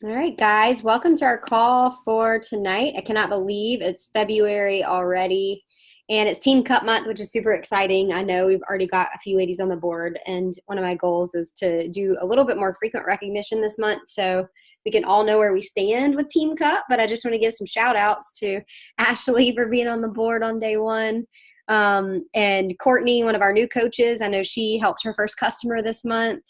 All right, guys, welcome to our call for tonight. I cannot believe it's February already, and it's Team Cup month, which is super exciting. I know we've already got a few ladies on the board, and one of my goals is to do a little bit more frequent recognition this month so we can all know where we stand with Team Cup. But I just want to give some shout outs to Ashley for being on the board on day one. And Courtney, one of our new coaches, I know she helped her first customer this month.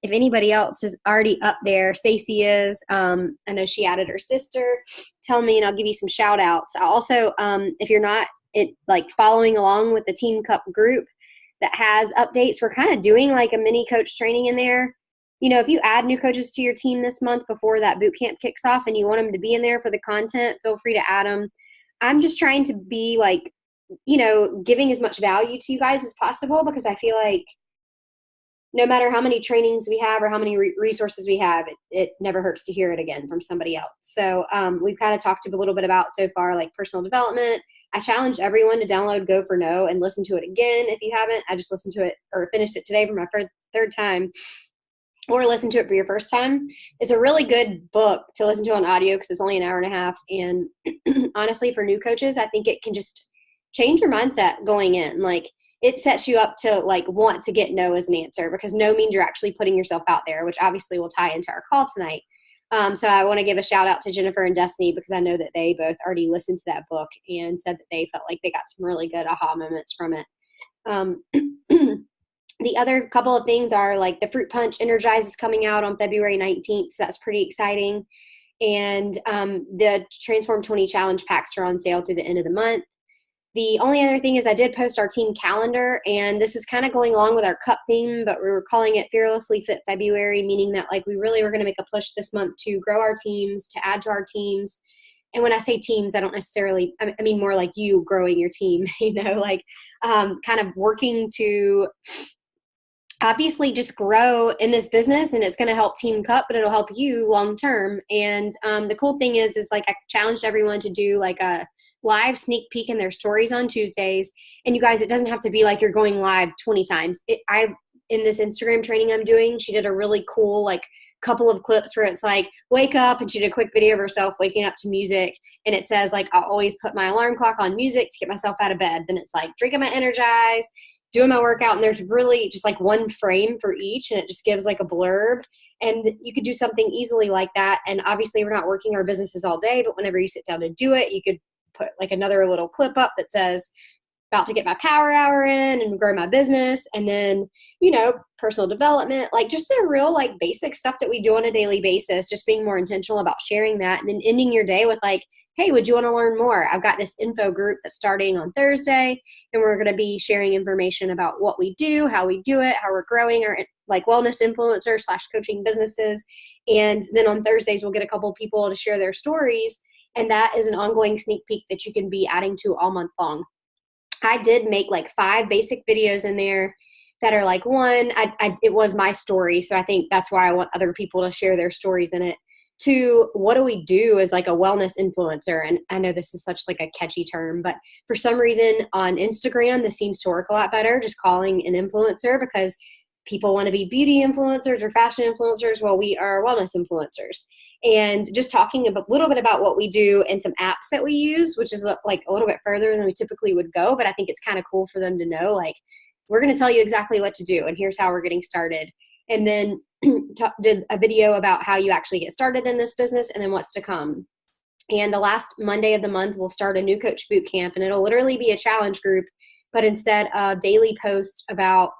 If anybody else is already up there, Stacy is. I know she added her sister. Tell me, and I'll give you some shout outs. I also, if you're not following along with the Team Cup group that has updates, we're kind of doing like a mini coach training in there. You know, if you add new coaches to your team this month before that boot camp kicks off and you want them to be in there for the content, feel free to add them. I'm just trying to be like, giving as much value to you guys as possible because I feel like no matter how many trainings we have or how many resources we have, it never hurts to hear it again from somebody else. So we've kind of talked a little bit about so far, like personal development. I challenge everyone to download Go for No and listen to it again if you haven't. I just listened to it or finished it today for my third time, or listen to it for your first time. It's a really good book to listen to on audio because it's only an hour and a half. And honestly, for new coaches, I think it can just change your mindset going in. Like, it sets you up to like want to get no as an answer because no means you're actually putting yourself out there, which obviously will tie into our call tonight. So I want to give a shout out to Jennifer and Destiny because I know that they both already listened to that book and said that they felt like they got some really good aha moments from it. The other couple of things are like the Fruit Punch Energize is coming out on February 19th. So that's pretty exciting. And the Transform 20 Challenge packs are on sale through the end of the month. The only other thing is I did post our team calendar, and this is kind of going along with our cup theme, but we were calling it Fearlessly Fit February, meaning that like we really were going to make a push this month to grow our teams, to add to our teams. And when I say teams, I don't necessarily, I mean more like you growing your team, like kind of working to obviously just grow in this business, and it's going to help Team Cup, but it'll help you long term. And the cool thing is like I challenged everyone to do like a live sneak peek in their stories on Tuesdays. And you guys, it doesn't have to be like you're going live 20 times. In this Instagram training I'm doing, she did a really cool like couple of clips where it's like wake up, and she did a quick video of herself waking up to music, and it says like I'll always put my alarm clock on music to get myself out of bed. Then it's like drinking my Energize, doing my workout, and there's really just like one frame for each, and it just gives like a blurb. And you could do something easily like that. And obviously we're not working our businesses all day, but whenever you sit down to do it, you could put like another little clip up that says about to get my power hour in and grow my business. And then, personal development, like just the real like basic stuff that we do on a daily basis, just being more intentional about sharing that. And then ending your day with like, hey, would you want to learn more? I've got this info group that's starting on Thursday, and we're going to be sharing information about what we do, how we do it, how we're growing our like wellness influencers / coaching businesses. And then on Thursdays, we'll get a couple people to share their stories. And that is an ongoing sneak peek that you can be adding to all month long. I did make like 5 basic videos in there that are like it was my story. So I think that's why I want other people to share their stories in it. 2, what do we do as like a wellness influencer? And I know this is such like a catchy term, but for some reason on Instagram, this seems to work a lot better, just calling an influencer, because people want to be beauty influencers or fashion influencers. Well, we are wellness influencers. And just talking a little bit about what we do and some apps that we use, which is like a little bit further than we typically would go. But I think it's kind of cool for them to know, like, we're going to tell you exactly what to do, and here's how we're getting started. And then did a video about how you actually get started in this business and then what's to come. And the last Monday of the month, we'll start a new coach boot camp, and it'll literally be a challenge group. But instead of daily posts about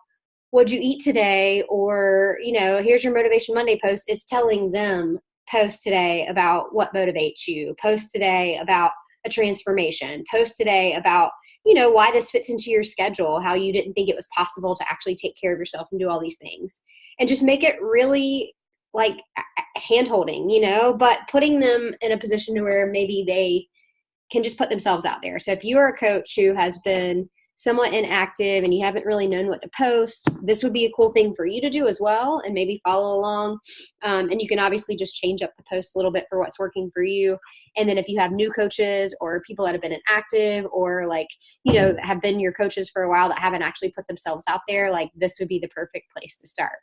what'd you eat today, or, here's your Motivation Monday post, it's telling them, post today about what motivates you, post today about a transformation, post today about, why this fits into your schedule, how you didn't think it was possible to actually take care of yourself and do all these things. And just make it really like hand holding, but putting them in a position to where maybe they can just put themselves out there. So if you are a coach who has been somewhat inactive and you haven't really known what to post, this would be a cool thing for you to do as well, and maybe follow along. And you can obviously just change up the post a little bit for what's working for you. And then if you have new coaches or people that have been inactive, or like, have been your coaches for a while that haven't actually put themselves out there, like this would be the perfect place to start.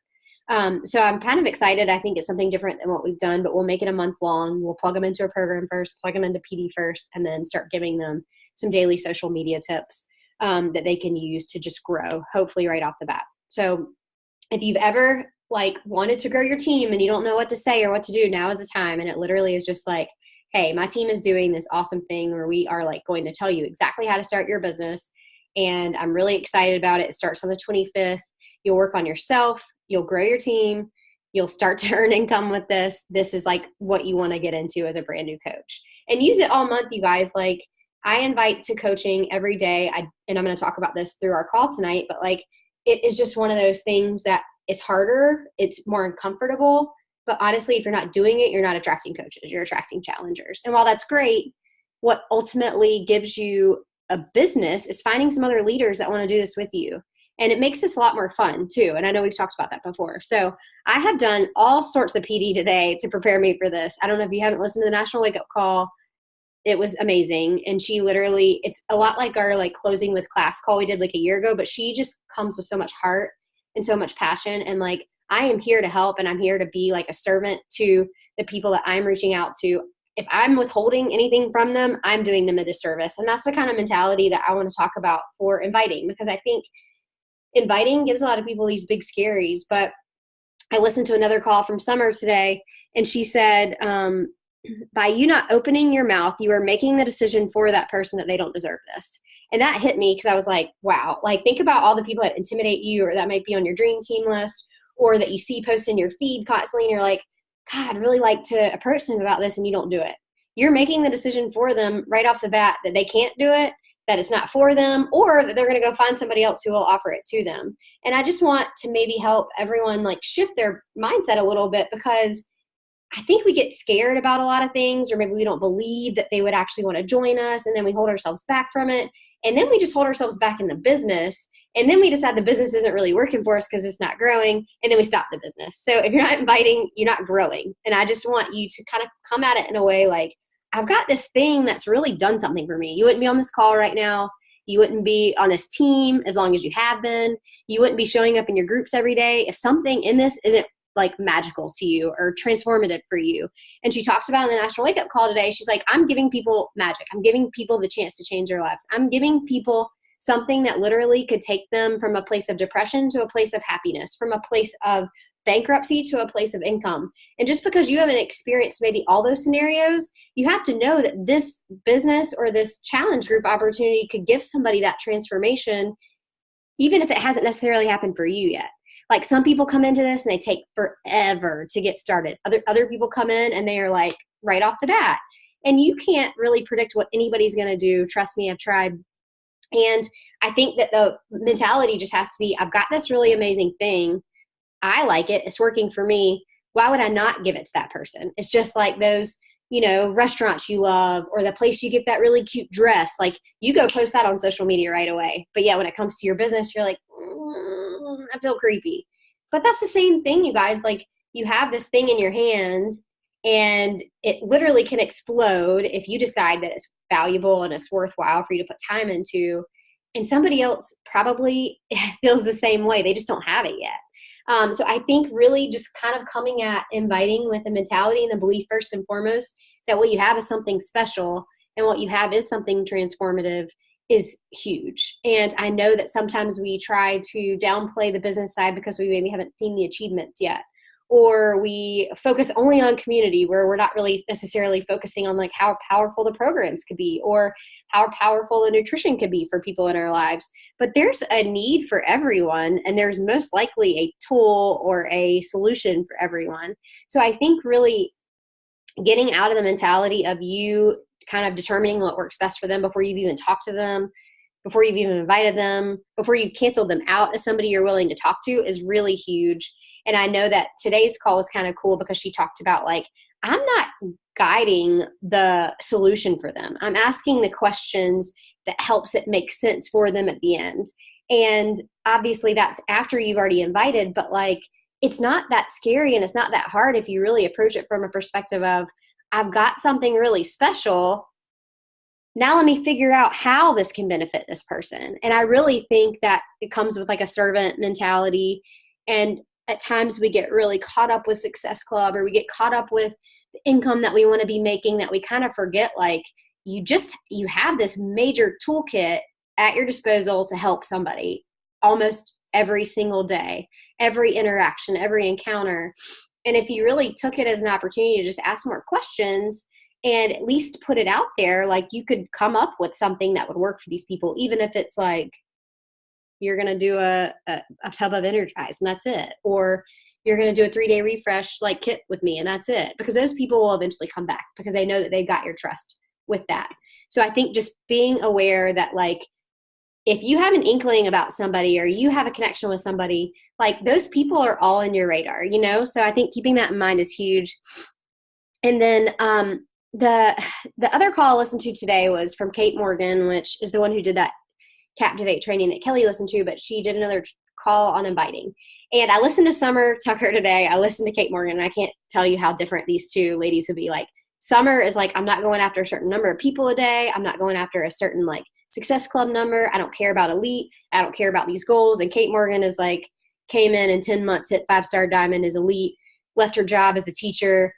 So I'm kind of excited. I think it's something different than what we've done, but we'll make it a month long. We'll plug them into a program first, plug them into PD first, and then start giving them some daily social media tips that they can use to just grow, hopefully right off the bat. So if you've ever like wanted to grow your team and you don't know what to say or what to do, now is the time. And it literally is just like, hey, my team is doing this awesome thing where we are like going to tell you exactly how to start your business. And I'm really excited about it. It starts on the 25th. You'll work on yourself. You'll grow your team. You'll start to earn income with this. This is like what you want to get into as a brand new coach. And use it all month, you guys. Like I invite to coaching every day. And I'm going to talk about this through our call tonight, but like it is just one of those things that it's harder. It's more uncomfortable. But honestly, if you're not doing it, you're not attracting coaches. You're attracting challengers. And while that's great, what ultimately gives you a business is finding some other leaders that want to do this with you. And it makes this a lot more fun too. And I know we've talked about that before. So I have done all sorts of PD today to prepare me for this. I don't know if you haven't listened to the National Wake Up Call. It was amazing. And she literally, it's a lot like our like closing with class call we did like a year ago, but she just comes with so much heart and so much passion. And like, I am here to help and I'm here to be like a servant to the people that I'm reaching out to. If I'm withholding anything from them, I'm doing them a disservice. And that's the kind of mentality that I want to talk about for inviting, because I think inviting gives a lot of people these big scaries. But I listened to another call from Summer today, and she said, by you not opening your mouth, you are making the decision for that person that they don't deserve this. And that hit me because I was like, wow, like think about all the people that intimidate you or that might be on your dream team list or that you see post in your feed constantly. And you're like, God, I'd really like to approach them about this, and you don't do it. You're making the decision for them right off the bat that they can't do it, that it's not for them, or that they're going to go find somebody else who will offer it to them. And I just want to maybe help everyone like shift their mindset a little bit, because I think we get scared about a lot of things, or maybe we don't believe that they would actually want to join us, and then we hold ourselves back from it. And then we just hold ourselves back in the business, and then we decide the business isn't really working for us because it's not growing, and then we stop the business. So if you're not inviting, you're not growing. And I just want you to kind of come at it in a way like, I've got this thing that's really done something for me. You wouldn't be on this call right now. You wouldn't be on this team as long as you have been. You wouldn't be showing up in your groups every day if something in this isn't like magical to you or transformative for you. And she talked about in the National Wake Up Call today, she's like, I'm giving people magic. I'm giving people the chance to change their lives. I'm giving people something that literally could take them from a place of depression to a place of happiness, from a place of bankruptcy to a place of income. And just because you haven't experienced maybe all those scenarios, you have to know that this business or this challenge group opportunity could give somebody that transformation, even if it hasn't necessarily happened for you yet. Like some people come into this and they take forever to get started. Other people come in and they are like right off the bat. And you can't really predict what anybody's going to do. Trust me, I've tried. And I think that the mentality just has to be, I've got this really amazing thing. I like it. It's working for me. Why would I not give it to that person? It's just like those, restaurants you love or the place you get that really cute dress. Like you go post that on social media right away. But yeah, when it comes to your business, you're like, I feel creepy. But that's the same thing, you guys. Like you have this thing in your hands and it literally can explode if you decide that it's valuable and it's worthwhile for you to put time into. And somebody else probably feels the same way. They just don't have it yet. So I think really just kind of coming at inviting with the mentality and the belief first and foremost that what you have is something special and what you have is something transformative is huge. And I know that sometimes we try to downplay the business side because we maybe haven't seen the achievements yet. Or we focus only on community where we're not really necessarily focusing on like how powerful the programs could be or how powerful the nutrition could be for people in our lives. But there's a need for everyone, and there's most likely a tool or a solution for everyone. So I think really getting out of the mentality of you kind of determining what works best for them before you've even talked to them, before you've even invited them, before you've canceled them out as somebody you're willing to talk to is really huge. And I know that today's call was kind of cool because she talked about like, I'm not guiding the solution for them. I'm asking the questions that helps it make sense for them at the end. And obviously that's after you've already invited, but like, it's not that scary and it's not that hard if you really approach it from a perspective of, I've got something really special. Now let me figure out how this can benefit this person. And I really think that it comes with like a servant mentality. And at times we get really caught up with Success Club, or we get caught up with the income that we want to be making, that we kind of forget, like, you have this major toolkit at your disposal to help somebody almost every single day, every interaction, every encounter. And if you really took it as an opportunity to just ask more questions and at least put it out there, like, you could come up with something that would work for these people, even if it's like, you're going to do a tub of Energize and that's it. Or you're going to do a 3-day refresh like kit with me and that's it. Because those people will eventually come back because they know that they've got your trust with that. So I think just being aware that, like, if you have an inkling about somebody or you have a connection with somebody, like, those people are all in your radar, you know? So I think keeping that in mind is huge. And then the other call I listened to today was from Kate Morgan, which is the one who did that Captivate training that Kelly listened to, but she did another call on inviting. And I listened to Summer Tucker today. I listened to Kate Morgan, and I can't tell you how different these two ladies would be. Like, Summer is like, I'm not going after a certain number of people a day. I'm not going after a certain, like, Success Club number. I don't care about elite. I don't care about these goals. And Kate Morgan is like, came in 10 months, hit 5-star diamond, is elite, left her job as a teacher,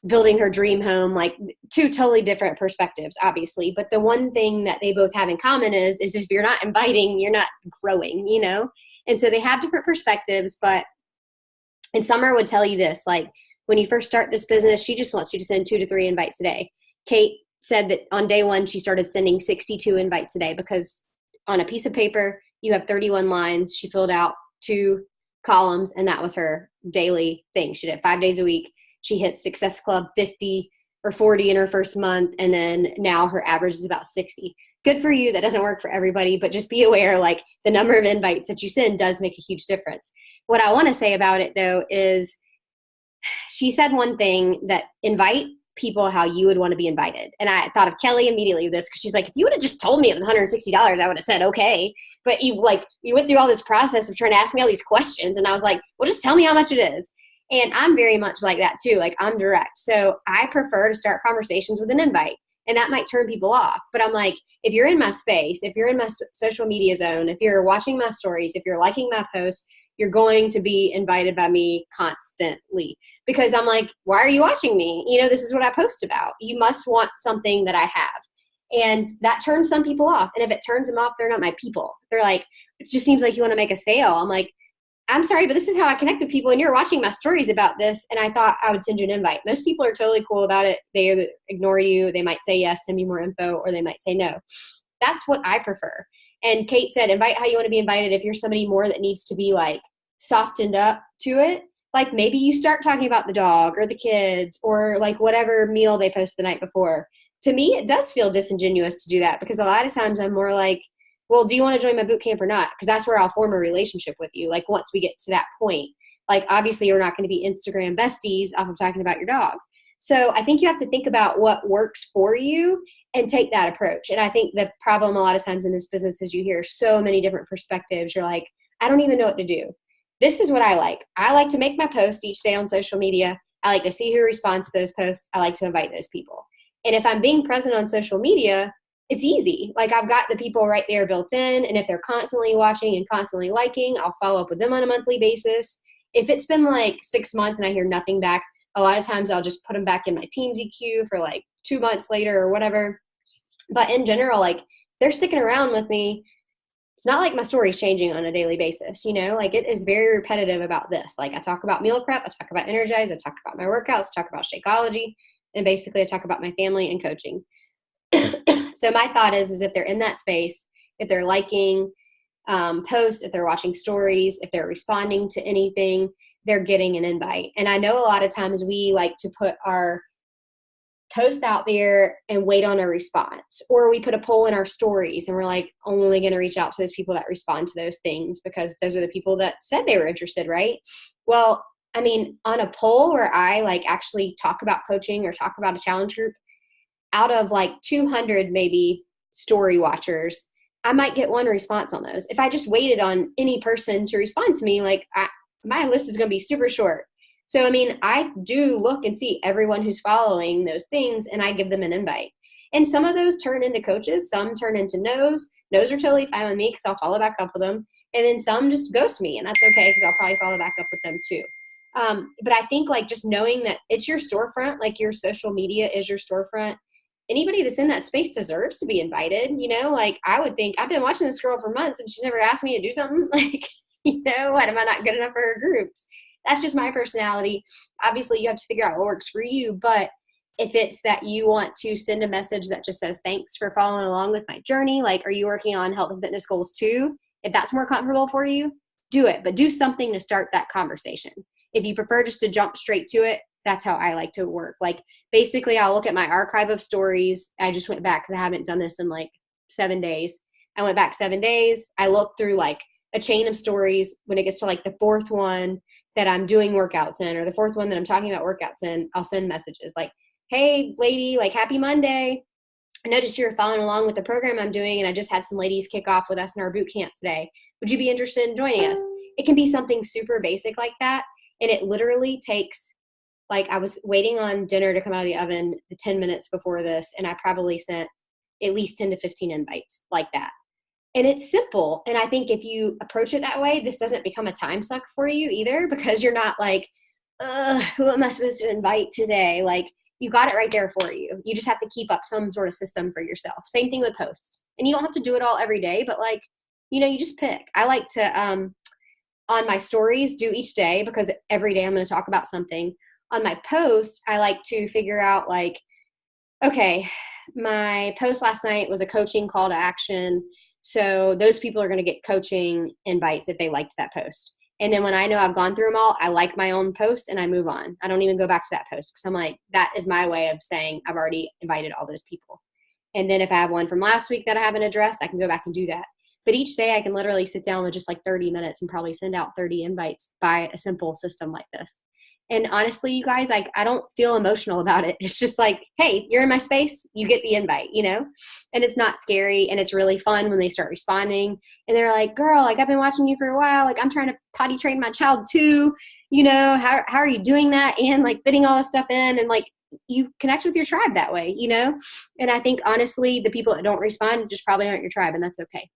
building her dream home. Like, two totally different perspectives, obviously. But the one thing that they both have in common is if you're not inviting, you're not growing, you know? And so they have different perspectives, and Summer would tell you this, like, when you first start this business, she just wants you to send 2 to 3 invites a day. Kate said that on day one, she started sending 62 invites a day because on a piece of paper, you have 31 lines. She filled out 2 columns, and that was her daily thing. She did 5 days a week. She hit Success Club 50 or 40 in her first month, and then now her average is about 60. Good for you. That doesn't work for everybody, but just be aware, like, the number of invites that you send does make a huge difference. What I want to say about it, though, is she said one thing, that invite people how you would want to be invited. And I thought of Kelly immediately with this, because she's like, if you would have just told me it was $160, I would have said, okay. But you went through all this process of trying to ask me all these questions. And I was like, well, just tell me how much it is. And I'm very much like that too. Like, I'm direct. So I prefer to start conversations with an invite, and that might turn people off. But I'm like, if you're in my space, if you're in my social media zone, if you're watching my stories, if you're liking my posts, you're going to be invited by me constantly, because I'm like, why are you watching me? You know, this is what I post about. You must want something that I have. And that turns some people off. And if it turns them off, they're not my people. They're like, it just seems like you want to make a sale. I'm like, I'm sorry, but this is how I connect with people, and you're watching my stories about this, and I thought I would send you an invite. Most people are totally cool about it. They either ignore you, they might say yes, send me more info, or they might say no. That's what I prefer. And Kate said, invite how you want to be invited. If you're somebody more that needs to be, like, softened up to it, like, maybe you start talking about the dog or the kids or, like, whatever meal they post the night before. To me, it does feel disingenuous to do that, because a lot of times I'm more like, well, do you want to join my boot camp or not? Because that's where I'll form a relationship with you. Like, once we get to that point, like, obviously you're not going to be Instagram besties off of talking about your dog. So I think you have to think about what works for you and take that approach. And I think the problem a lot of times in this business is you hear so many different perspectives. You're like, I don't even know what to do. This is what I like. I like to make my posts each day on social media. I like to see who responds to those posts. I like to invite those people. And if I'm being present on social media, it's easy. Like, I've got the people right there built in. And if they're constantly watching and constantly liking, I'll follow up with them on a monthly basis. If it's been like 6 months and I hear nothing back, a lot of times I'll just put them back in my Teams EQ for like 2 months later or whatever. But in general, like, they're sticking around with me. It's not like my story's changing on a daily basis, you know, like, it is very repetitive about this. Like, I talk about meal prep, I talk about Energize, I talk about my workouts, I talk about Shakeology, and basically I talk about my family and coaching. So my thought is if they're in that space, if they're liking posts, if they're watching stories, if they're responding to anything, they're getting an invite. And I know a lot of times we like to put our posts out there and wait on a response, or we put a poll in our stories and we're like only going to reach out to those people that respond to those things because those are the people that said they were interested, right? Well, I mean, on a poll where I like actually talk about coaching or talk about a challenge group, out of like 200 maybe story watchers, I might get one response on those. If I just waited on any person to respond to me, like my list is going to be super short. So, I mean, I do look and see everyone who's following those things, and I give them an invite. And some of those turn into coaches. Some turn into no's. No's are totally fine with me because I'll follow back up with them. And then some just ghost me, and that's okay because I'll probably follow back up with them too. But I think like just knowing that it's your storefront, like your social media is your storefront. Anybody that's in that space deserves to be invited. Like I would think I've been watching this girl for months and she's never asked me to do something. Like, what, am I not good enough for her groups? That's just my personality. Obviously you have to figure out what works for you, but if it's that you want to send a message that just says, thanks for following along with my journey. Like, are you working on health and fitness goals too? If that's more comfortable for you, do it, but do something to start that conversation. If you prefer just to jump straight to it, that's how I like to work. Like basically I'll look at my archive of stories. I just went back because I haven't done this in like 7 days. I went back 7 days. I looked through like a chain of stories. When it gets to like the fourth one that I'm doing workouts in, or the fourth one that I'm talking about workouts in, I'll send messages like, hey lady, like happy Monday. I noticed you're following along with the program I'm doing, and I just had some ladies kick off with us in our boot camp today. Would you be interested in joining us? It can be something super basic like that. And it literally takes, like, I was waiting on dinner to come out of the oven 10 minutes before this, and I probably sent at least 10 to 15 invites like that. And it's simple. And I think if you approach it that way, this doesn't become a time suck for you either, because you're not like, who am I supposed to invite today? Like, you got it right there for you. You just have to keep up some sort of system for yourself. Same thing with posts. And you don't have to do it all every day, but like, you just pick. I like to, on my stories, do each day, because every day I'm going to talk about something. On my post, I like to figure out like, okay, my post last night was a coaching call to action. So those people are going to get coaching invites if they liked that post. And then when I know I've gone through them all, I like my own post and I move on. I don't even go back to that post because I'm like, that is my way of saying I've already invited all those people. And then if I have one from last week that I haven't addressed, I can go back and do that. But each day I can literally sit down with just like 30 minutes and probably send out 30 invites by a simple system like this. And honestly, you guys, like, I don't feel emotional about it. It's just like, hey, you're in my space, you get the invite, and it's not scary. And it's really fun when they start responding and they're like, girl, like I've been watching you for a while. Like I'm trying to potty train my child too. How are you doing that? And like fitting all this stuff in, and like you connect with your tribe that way, And I think honestly, the people that don't respond just probably aren't your tribe, and that's okay.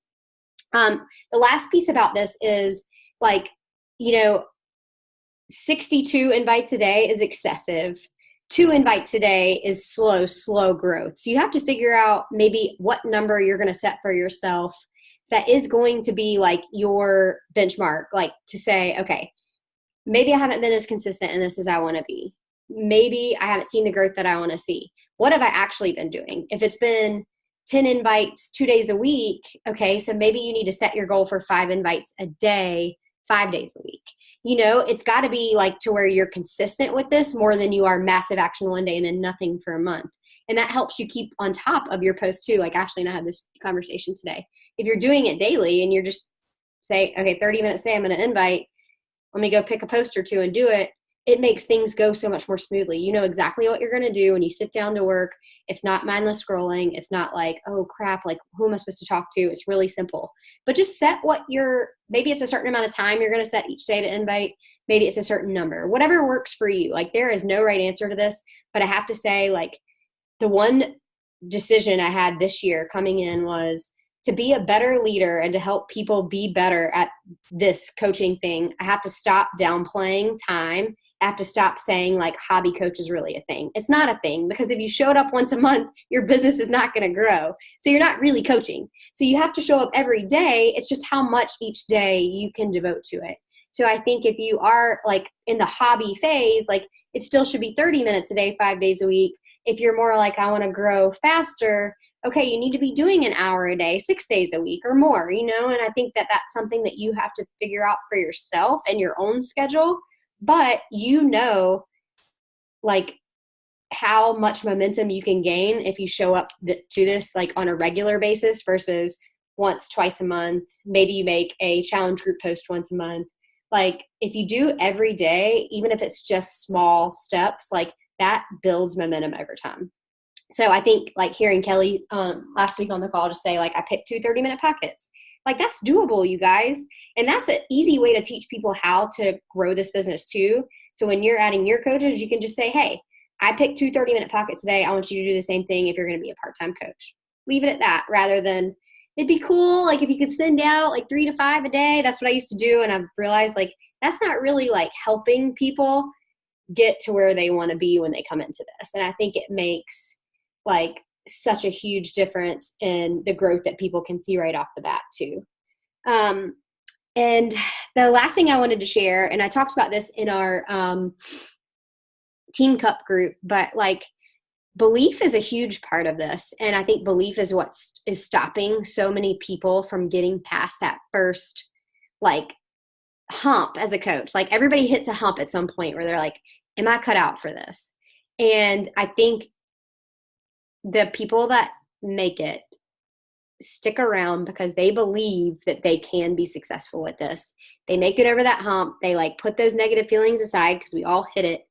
The last piece about this is like, 62 invites a day is excessive. 2 invites a day is slow growth. So you have to figure out maybe what number you're going to set for yourself that is going to be like your benchmark, like to say, okay, maybe I haven't been as consistent in this as I want to be. Maybe I haven't seen the growth that I want to see. What have I actually been doing? If it's been 10 invites 2 days a week, okay, so maybe you need to set your goal for 5 invites a day, 5 days a week. It's got to be like to where you're consistent with this more than you are massive action one day and then nothing for a month. And that helps you keep on top of your post too. Like Ashley and I had this conversation today. If you're doing it daily and you're just say, okay, 30 minutes today, I'm going to invite, let me go pick a post or 2 and do it. It makes things go so much more smoothly. You know exactly what you're going to do when you sit down to work. It's not mindless scrolling. It's not like, oh crap, like who am I supposed to talk to? It's really simple. But just set maybe it's a certain amount of time you're going to set each day to invite. Maybe it's a certain number, whatever works for you. Like there is no right answer to this, but I have to say like the one decision I had this year coming in was to be a better leader and to help people be better at this coaching thing. I have to stop downplaying time. I have to stop saying like hobby coach is really a thing. It's not a thing, because if you showed up once a month, your business is not going to grow. So you're not really coaching. So you have to show up every day. It's just how much each day you can devote to it. So I think if you are like in the hobby phase, like it still should be 30 minutes a day, 5 days a week. If you're more like, I want to grow faster, okay, you need to be doing an hour a day, 6 days a week or more, and I think that that's something that you have to figure out for yourself and your own schedule. But like how much momentum you can gain if you show up to this like on a regular basis versus once, twice a month. Maybe you make a challenge group post once a month. Like if you do every day, even if it's just small steps, like that builds momentum over time. So I think like hearing Kelly last week on the call just say like, I picked 2 30-minute pockets. Like that's doable, you guys. And that's an easy way to teach people how to grow this business too. So when you're adding your coaches, you can just say, hey, I picked 2 30-minute pockets today. I want you to do the same thing if you're going to be a part-time coach. Leave it at that rather than, it'd be cool. Like if you could send out like 3 to 5 a day, that's what I used to do. And I've realized like, that's not really like helping people get to where they want to be when they come into this. And I think it makes like such a huge difference in the growth that people can see right off the bat too. And the last thing I wanted to share, and I talked about this in our Team Cup group, but like belief is a huge part of this. And I think belief is what is stopping so many people from getting past that first like hump as a coach. Like everybody hits a hump at some point where they're like, am I cut out for this? And I think the people that make it stick around because they believe that they can be successful with this. They make it over that hump. They like put those negative feelings aside because we all hit it.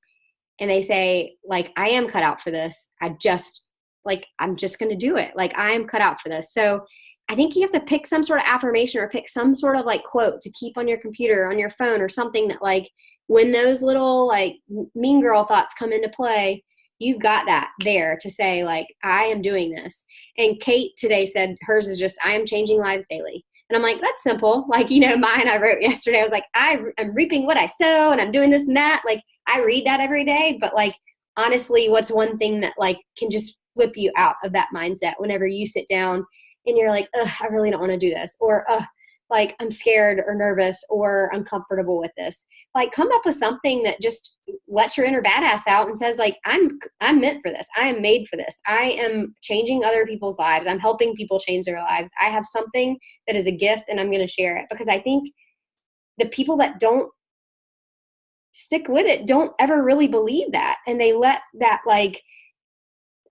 And they say like, I am cut out for this. I'm just going to do it. Like I am cut out for this. So I think you have to pick some sort of affirmation or pick some sort of like quote to keep on your computer, on your phone, or something that like when those little like mean girl thoughts come into play, you've got that there to say like, I am doing this. And Kate today said hers is just, I am changing lives daily. And I'm like, that's simple. Like, mine I wrote yesterday, I was like, I'm reaping what I sow and I'm doing this and that. Like I read that every day, but like, honestly, what's one thing that like can just flip you out of that mindset whenever you sit down and you're like, ugh, I really don't want to do this. Or, like I'm scared or nervous or uncomfortable with this. Like come up with something that just lets your inner badass out and says like, I'm meant for this. I am made for this. I am changing other people's lives. I'm helping people change their lives. I have something that is a gift and I'm going to share it, because I think the people that don't stick with it don't ever really believe that. And they let that like,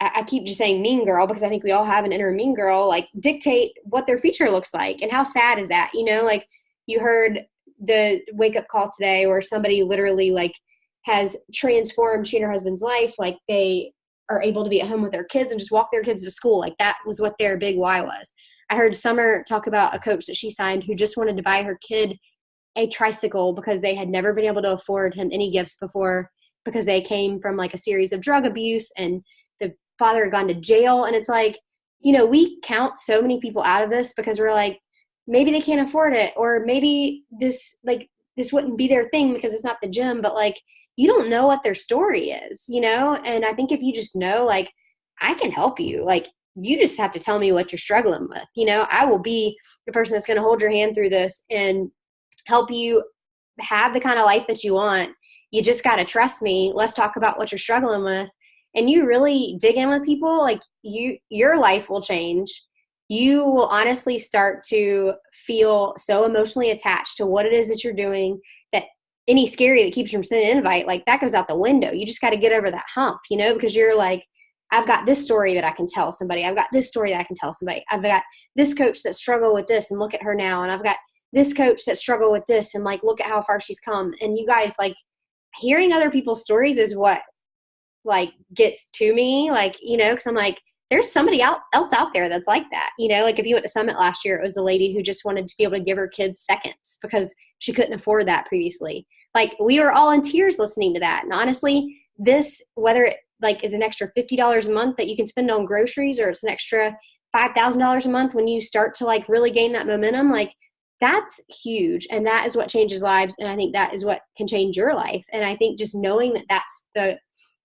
I keep just saying mean girl because I think we all have an inner mean girl, like dictate what their future looks like. And how sad is that? Like you heard the wake up call today where somebody literally like has transformed she and her husband's life. Like they are able to be at home with their kids and just walk their kids to school. Like that was what their big why was. I heard Summer talk about a coach that she signed who just wanted to buy her kid a tricycle because they had never been able to afford him any gifts before because they came from like a series of drug abuse and the father had gone to jail. And it's like, we count so many people out of this because we're like, maybe they can't afford it, or maybe this wouldn't be their thing because it's not the gym, but like, you don't know what their story is, And I think if you just know, like, I can help you, like, you just have to tell me what you're struggling with. I will be the person that's going to hold your hand through this and help you have the kind of life that you want. You just got to trust me. Let's talk about what you're struggling with. And you really dig in with people, like your life will change. You will honestly start to feel so emotionally attached to what it is that you're doing that any scary that keeps you from sending an invite, like that goes out the window. You just got to get over that hump, because you're like, I've got this story that I can tell somebody. I've got this story that I can tell somebody. I've got this coach that struggled with this and look at her now. And I've got this coach that struggled with this and like, look at how far she's come. And you guys, like, hearing other people's stories is what like gets to me, like, because I'm like, there's somebody else out there that's like that. Like if you went to Summit last year, it was a lady who just wanted to be able to give her kids seconds because she couldn't afford that previously. Like we were all in tears listening to that. And honestly, this, whether it like is an extra $50 a month that you can spend on groceries, or it's an extra $5,000 a month when you start to like really gain that momentum, like that's huge. And that is what changes lives. And I think that is what can change your life. And I think just knowing that that's the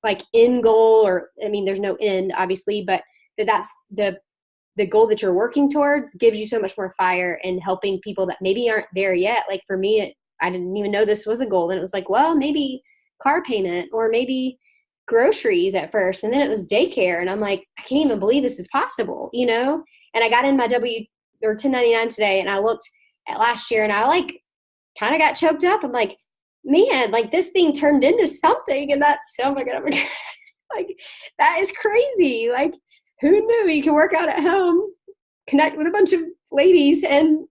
like end goal, or I mean, there's no end obviously, but that's the goal that you're working towards gives you so much more fire in helping people that maybe aren't there yet. Like for me, I didn't even know this was a goal. And it was like, well, maybe car payment or maybe groceries at first. And then it was daycare. And I'm like, I can't even believe this is possible, And I got in my 1099 today and I looked at last year and I like kind of got choked up. I'm like, man, like this thing turned into something, and that's, oh my God, like that is crazy. Like who knew you can work out at home, connect with a bunch of ladies and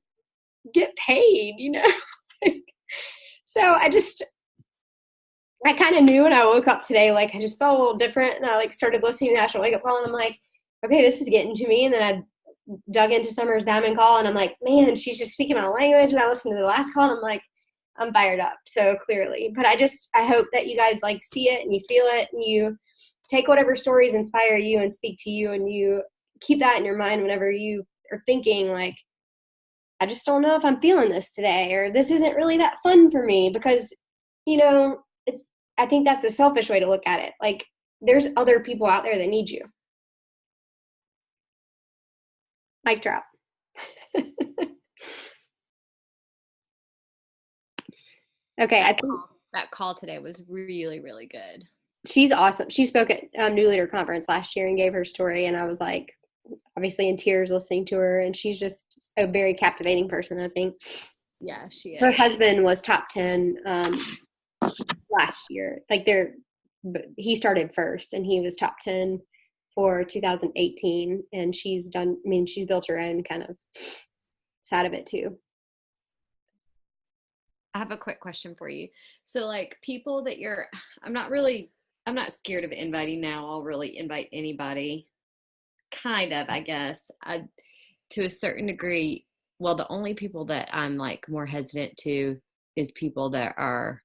get paid, So I kind of knew when I woke up today, like I just felt a little different, and I like started listening to National Wake Up Call and I'm like, okay, this is getting to me. And then I dug into Summer's Diamond Call and I'm like, man, she's just speaking my language. And I listened to the last call and I'm like, I'm fired up so clearly. But I hope that you guys like see it and you feel it and you take whatever stories inspire you and speak to you, and you keep that in your mind whenever you or thinking like, I just don't know if I'm feeling this today, or this isn't really that fun for me, because, I think that's a selfish way to look at it. Like, there's other people out there that need you. Mic drop. Okay, I think That call today was really, really good. she's awesome. She spoke at New Leader Conference last year and gave her story, and I was like, obviously in tears listening to her, and she's just a very captivating person, I think. Yeah, she is. Her husband was top 10 last year. Like, he started first, and he was top 10 for 2018, and she's built her own kind of side of it too. I have a quick question for you. So like people that I'm not scared of inviting now. I'll really invite anybody. Kind of, I guess. To a certain degree, well, the only people that I'm like more hesitant to is people that are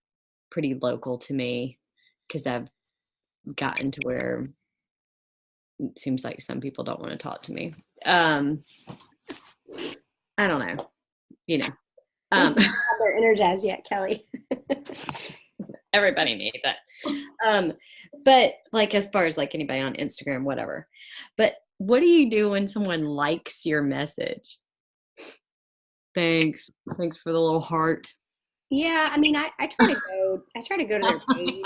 pretty local to me, because I've gotten to where it seems like some people don't want to talk to me. I don't know, you know. They're energized yet, Kelly. Everybody needs that. But like, as far as like anybody on Instagram, whatever. But what do you do when someone likes your message? Thanks for the little heart. Yeah, I mean, I try to go to their page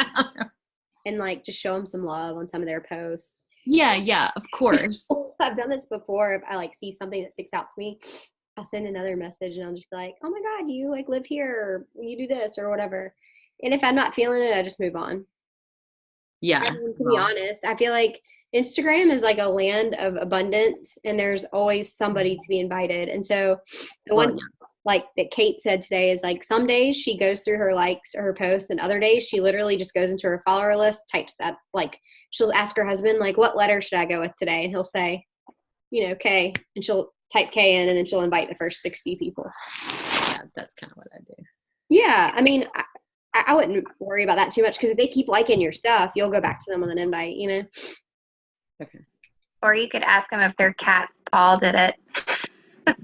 and like just show them some love on some of their posts. Yeah, of course. I've done this before. If I like see something that sticks out to me, I'll send another message and I'll just be like, oh my God, you like live here, or you do this or whatever. And if I'm not feeling it, I just move on. Yeah. I mean, to be honest, I feel like Instagram is like a land of abundance, and there's always somebody to be invited. And so the one like that Kate said today is like, some days she goes through her likes or her posts, and other days she literally just goes into her follower list, types that, like, she'll ask her husband, like, what letter should I go with today? And he'll say, K, and she'll type K in, and then she'll invite the first 60 people. Yeah, that's kind of what I do. Yeah, I mean, I wouldn't worry about that too much, because if they keep liking your stuff, you'll go back to them with an invite, Okay. Or you could ask them if their cat's paw did it. I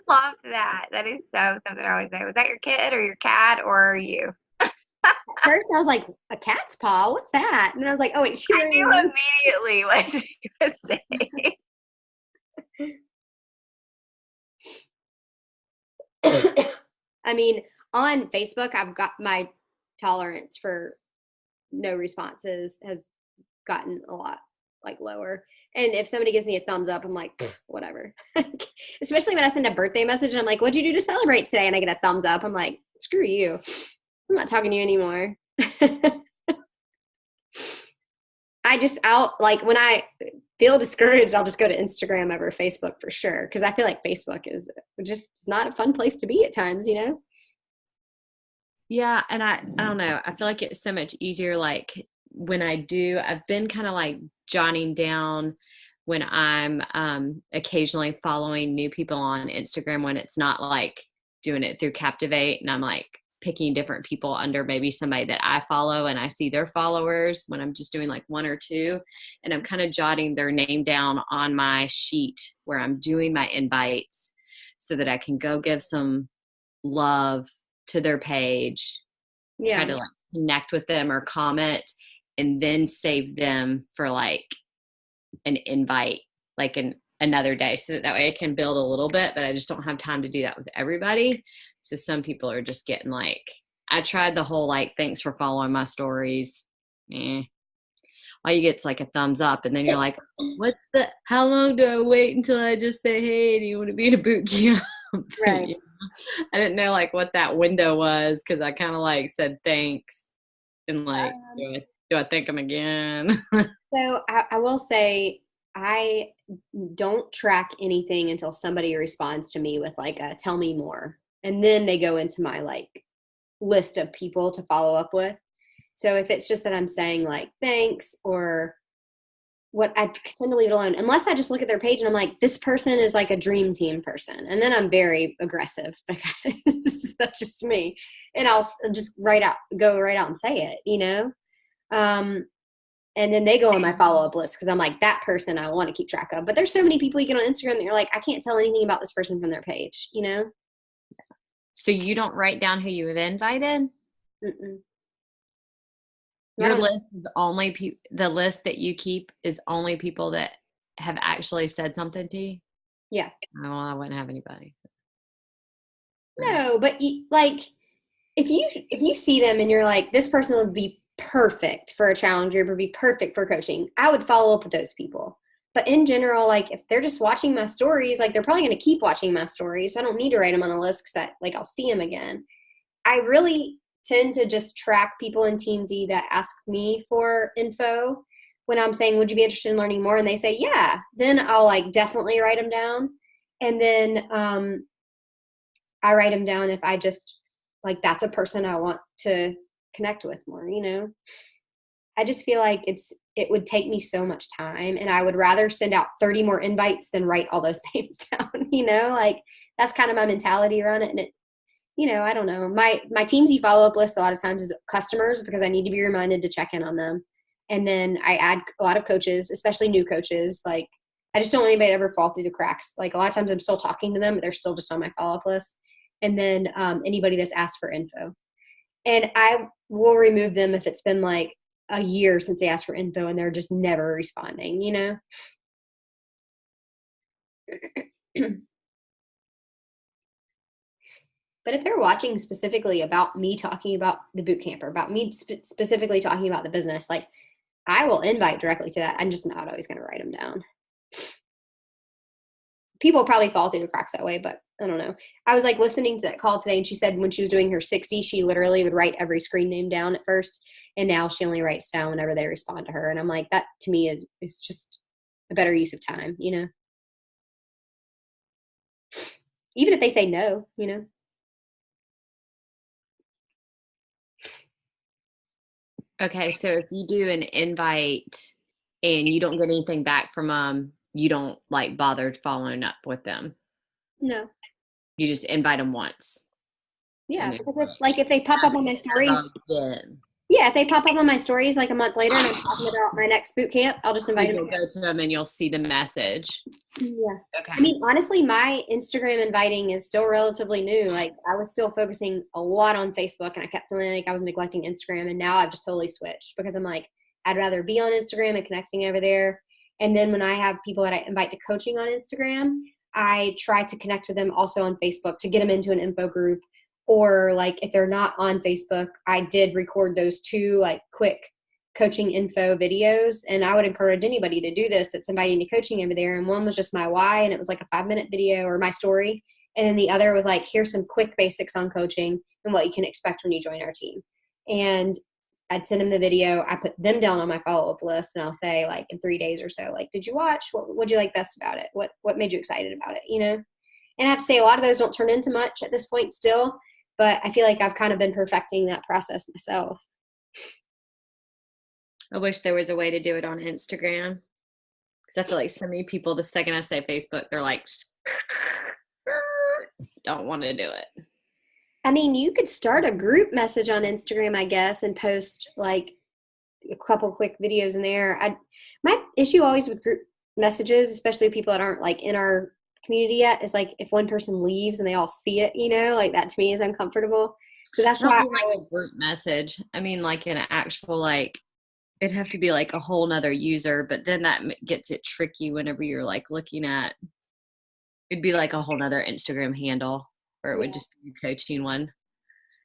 love that. That is so something I always say. Was that your kid or your cat or you? At first, I was like, a cat's paw? What's that? And then I was like, oh, wait, I knew immediately what she was saying. I mean, on Facebook, I've got my tolerance for no responses has gotten a lot like lower. And if somebody gives me a thumbs up, I'm like, whatever. Especially when I send a birthday message and I'm like, what'd you do to celebrate today? And I get a thumbs up. I'm like, screw you. I'm not talking to you anymore. I'll like, when I feel discouraged, I'll just go to Instagram over Facebook for sure. Cause I feel like Facebook is just, it's not a fun place to be at times, Yeah. And I don't know. I feel like it's so much easier. Like when I've been kind of like jotting down when I'm occasionally following new people on Instagram, when it's not like doing it through Captivate, and I'm like picking different people under maybe somebody that I follow and I see their followers, when I'm just doing like one or two, and I'm kind of jotting their name down on my sheet where I'm doing my invites so that I can go give some love to their page, try to like connect with them or comment, and then save them for like an invite like another day, so that way I can build a little bit, but I just don't have time to do that with everybody. So some people are just getting like, I tried the whole like, thanks for following my stories. All you get's like a thumbs up, and then you're like, how long do I wait until I just say, hey, do you want to be in a boot camp? Right. I didn't know like what that window was, because I kind of like said thanks and like, do I thank them again? So I will say, I don't track anything until somebody responds to me with like a tell me more. And then they go into my like list of people to follow up with. So if it's just that I'm saying like thanks or what, I tend to leave it alone unless I just look at their page and I'm like, this person is like a dream team person. And then I'm very aggressive because that's just me. And I'll just go right out and say it, And then they go on my follow-up list because I'm like, that person I want to keep track of. But there's so many people you get on Instagram that you're like, I can't tell anything about this person from their page, you know? So you don't write down who you have invited? Mm-mm. Your list is only the list that you keep is only people that have actually said something to you? Yeah. Oh, well, I wouldn't have anybody. No, but like if you see them and you're like, this person would be perfect for a challenge group or be perfect for coaching, I would follow up with those people. But in general, like if they're just watching my stories, like they're probably going to keep watching my stories. So I don't need to write them on a list because I'll see them again. I really tend to just track people in Teamsy that ask me for info when I'm saying, would you be interested in learning more? And they say, yeah, then I'll like definitely write them down. And then I write them down if I just like, that's a person I want to connect with more, you know? I just feel like it would take me so much time and I would rather send out 30 more invites than write all those names down, you know? Like that's kind of my mentality around it. And it, you know, I don't know. My Teamsy follow-up list a lot of times is customers because I need to be reminded to check in on them. And then I add a lot of coaches, especially new coaches. Like I just don't want anybody to ever fall through the cracks. Like a lot of times I'm still talking to them, but they're still just on my follow-up list. And then anybody that's asked for info. And I will remove them if it's been like a year since they asked for info and they're just never responding, you know? But if they're watching specifically about me talking about the boot camp or about me specifically talking about the business, like I will invite directly to that. I'm just not always going to write them down. People probably fall through the cracks that way, but I don't know. I was like listening to that call today and she said when she was doing her 60, she literally would write every screen name down at first. And now she only writes down whenever they respond to her. And I'm like, that to me is just a better use of time, you know? Even if they say no, you know? Okay, so if you do an invite and you don't get anything back from them, you don't like bother following up with them. No. You just invite them once. Yeah, because if they pop up on my stories, Yeah. yeah, if they pop up on my stories like a month later and I'm talking about my next boot camp, I'll just invite them. You'll go to them and you'll see the message. Yeah. Okay. I mean, honestly, my Instagram inviting is still relatively new. Like I was still focusing a lot on Facebook and I kept feeling like I was neglecting Instagram. And now I've just totally switched because I'm like, I'd rather be on Instagram and connecting over there. And then when I have people that I invite to coaching on Instagram, I try to connect with them also on Facebook to get them into an info group. Or like if they're not on Facebook, I did record those 2 like quick coaching info videos. And I would encourage anybody to do this that's inviting to coaching over there. And one was just my why, and it was like a 5-minute video or my story. And then the other was like, here's some quick basics on coaching and what you can expect when you join our team. And I'd send them the video. I put them down on my follow-up list and I'll say like in 3 days or so, like, did you watch? What'd you like best about it? What made you excited about it? You know? And I have to say a lot of those don't turn into much at this point still, but I feel like I've kind of been perfecting that process myself. I wish there was a way to do it on Instagram. Because I feel like so many people, the second I say Facebook, they're like, don't want to do it. I mean, you could start a group message on Instagram, I guess, and post like a couple quick videos in there. My issue always with group messages, especially people that aren't like in our community yet, is like if one person leaves and they all see it, you know, like that to me is uncomfortable. So that's why I like a group message. I mean, like an actual like it'd have to be like a whole nother user, but then that gets it tricky whenever you're like looking at it'd be like a whole nother Instagram handle or it would just be a coaching one.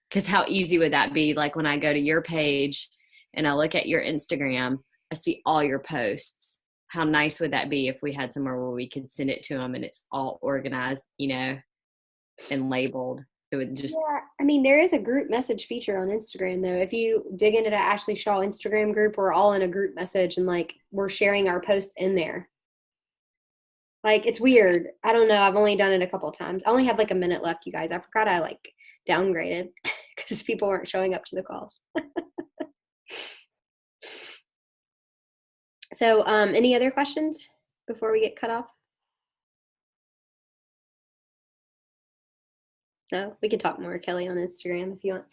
Because how easy would that be? Like when I go to your page and I look at your Instagram, I see all your posts. How nice would that be if we had somewhere where we could send it to them and it's all organized, you know, and labeled? It would just. Yeah, I mean, there is a group message feature on Instagram, though. If you dig into that Ashley Shaw Instagram group, we're all in a group message and like we're sharing our posts in there. Like it's weird. I don't know. I've only done it a couple of times. I only have like a minute left, you guys. I forgot I like downgraded because people weren't showing up to the calls. So, any other questions before we get cut off? No, we can talk more, Kelly, on Instagram if you want.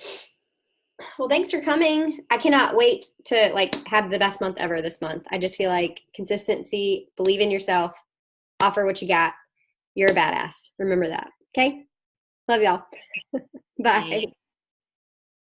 Well, thanks for coming. I cannot wait to like have the best month ever this month. I just feel like consistency, believe in yourself, offer what you got. You're a badass. Remember that. Okay? Love y'all. Bye.